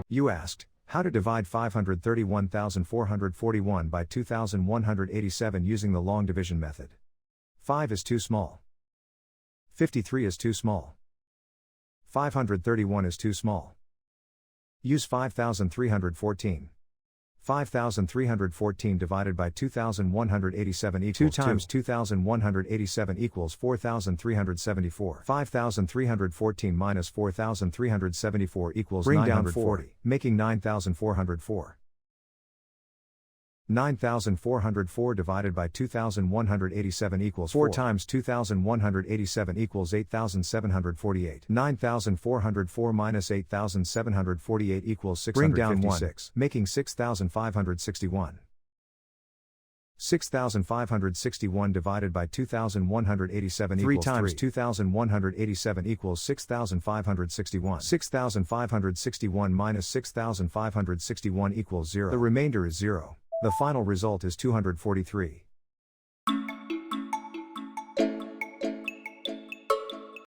You asked, how to divide 531,441 by 2,187 using the long division method. 5 is too small. 53 is too small. 531 is too small. Use 5,314. 5,314 divided by 2,187 equals 2 times 2,187 equals 4,374. 5,314 minus 4,374 equals 940, making 9,404. 9,404 divided by 2,187 equals 4 times 2,187 equals 8,748. 9,404 minus 8,748 equals 656, making 6,561. 6,561 divided by 2,187 equals 3 times 2,187 equals 6,561. 6,561 minus 6,561 equals 0. The remainder is 0. The final result is 243.